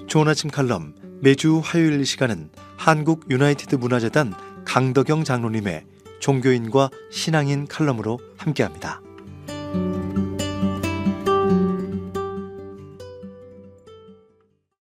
좋은 아침 칼럼, 매주 화요일 이 시간은 한국 유나이티드 문화재단 강덕영 장로님의 종교인과 신앙인 칼럼으로 함께합니다.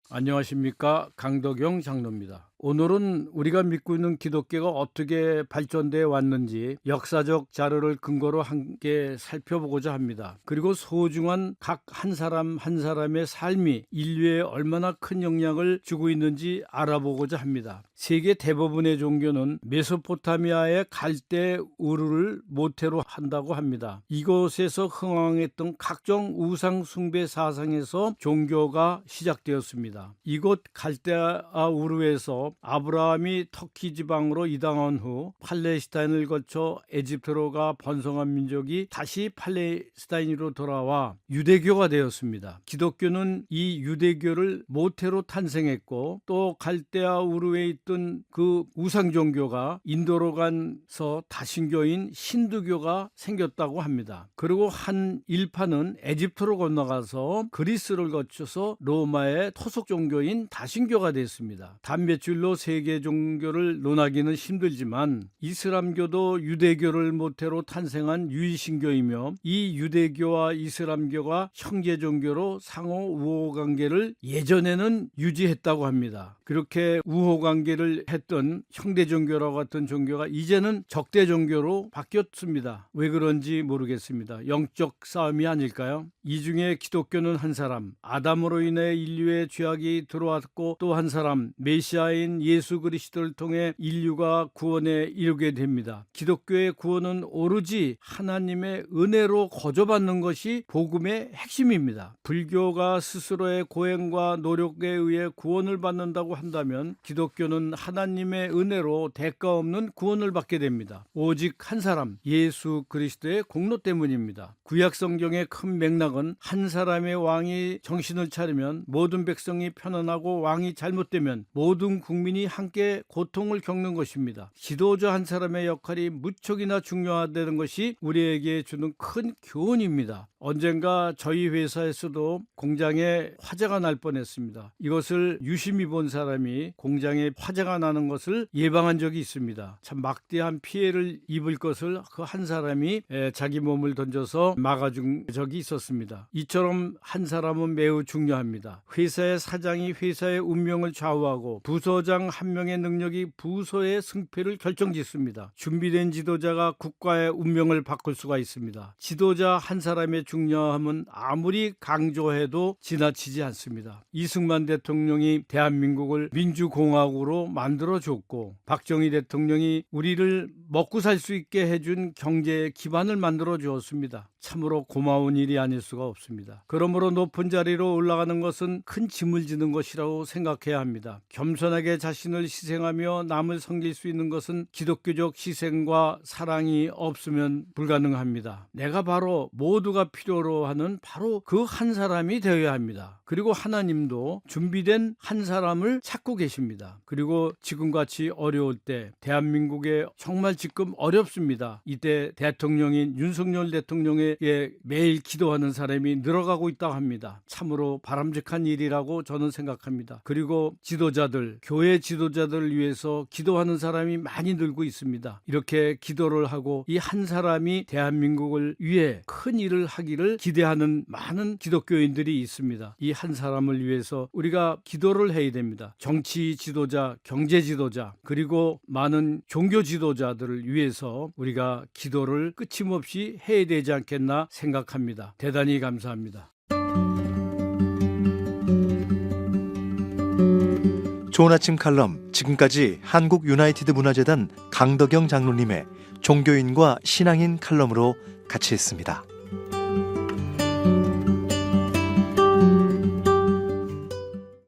안녕하십니까, 강덕영 장로입니다. 오늘은 우리가 믿고 있는 기독교가 어떻게 발전돼 왔는지 역사적 자료를 근거로 함께 살펴보고자 합니다. 그리고 소중한 각 한 사람 한 사람의 삶이 인류에 얼마나 큰 영향을 주고 있는지 알아보고자 합니다. 세계 대부분의 종교는 메소포타미아의 갈대 우르를 모태로 한다고 합니다. 이곳에서 흥왕했던 각종 우상 숭배 사상에서 종교가 시작되었습니다. 이곳 갈대아 우르에서 아브라함이 터키 지방으로 이당한 후 팔레스타인을 거쳐 에집트로가 번성한 민족이 다시 팔레스타인으로 돌아와 유대교가 되었습니다. 기독교는 이 유대교를 모태로 탄생했고, 또 갈대아 우르에 있던 그 우상 종교가 인도로 가서 다신교인 힌두교가 생겼다고 합니다. 그리고 한 일파는 에집트로 건너가서 그리스를 거쳐서 로마의 토속 종교인 다신교가 됐습니다. 단백질로 세계 종교를 논하기는 힘들지만 이슬람교도 유대교를 모태로 탄생한 유이신교이며, 이 유대교와 이슬람교가 형제 종교로 상호 우호 관계를 예전에는 유지했다고 합니다. 그렇게 우호 관계를 했던 형제 종교라고 했던 종교가 이제는 적대 종교로 바뀌었습니다. 왜 그런지 모르겠습니다. 영적 싸움이 아닐까요? 이 중에 기독교는 한 사람, 아담으로 인해 인류의 죄악이 들어왔고, 또 한 사람, 메시아인 예수 그리스도를 통해 인류가 구원에 이르게 됩니다. 기독교의 구원은 오로지 하나님의 은혜로 거저받는 것이 복음의 핵심입니다. 불교가 스스로의 고행과 노력에 의해 구원을 받는다고 한다면, 기독교는 하나님의 은혜로 대가 없는 구원을 받게 됩니다. 오직 한 사람, 예수 그리스도의 공로 때문입니다. 구약 성경의 큰 맥락은 한 사람의 왕이 정신을 차리면 모든 백성이 편안하고, 왕이 잘못되면 모든 국민이 함께 고통을 겪는 것입니다. 지도자 한 사람의 역할이 무척이나 중요하다는 것이 우리에게 주는 큰 교훈입니다. 언젠가 저희 회사에서도 공장에 화재가 날 뻔했습니다. 이것을 유심히 본 사람이 공장에 화재가 나는 것을 예방한 적이 있습니다. 참 막대한 피해를 입을 것을 그 한 사람이 자기 몸을 던져서 막아준 적이 있었습니다. 이처럼 한 사람은 매우 중요합니다. 회사의 사장이 회사의 운명을 좌우하고, 부서장 한 명의 능력이 부서의 승패를 결정짓습니다. 준비된 지도자가 국가의 운명을 바꿀 수가 있습니다. 지도자 한 사람의 중요함은 아무리 강조해도 지나치지 않습니다. 이승만 대통령이 대한민국을 민주공화국으로 만들어줬고, 박정희 대통령이 우리를 먹고 살 수 있게 해준 경제 기반을 만들어 주었습니다. 참으로 고마운 일이 아닐 수가 없습니다. 그러므로 높은 자리로 올라가는 것은 큰 짐을 지는 것이라고 생각해야 합니다. 겸손하게 자신을 희생하며 남을 섬길 수 있는 것은 기독교적 희생과 사랑이 없으면 불가능합니다. 내가 바로 모두가 필요로 하는 바로 그 한 사람이 되어야 합니다. 그리고 하나님도 준비된 한 사람을 찾고 계십니다. 그리고 지금같이 어려울 때, 대한민국에 정말 지금 어렵습니다. 이때 대통령인 윤석열 대통령에게 매일 기도하는 사람이 늘어가고 있다고 합니다. 참으로 바람직한 일이라고 저는 생각합니다. 그리고 지도자들, 교회 지도자들을 위해서 기도하는 사람이 많이 늘고 있습니다. 이렇게 기도를 하고 이 한 사람이 대한민국을 위해 큰 일을 하기를 기대하는 많은 기독교인들이 있습니다. 이 한 사람을 위해서 우리가 기도를 해야 됩니다. 정치 지도자, 경제 지도자, 그리고 많은 종교 지도자들을 위해서 우리가 기도를 끊임없이 해야 되지 않겠나 생각합니다. 대단히 감사합니다. 좋은 아침 칼럼, 지금까지 한국 유나이티드 문화재단 강덕영 장로님의 종교인과 신앙인 칼럼으로 같이 했습니다.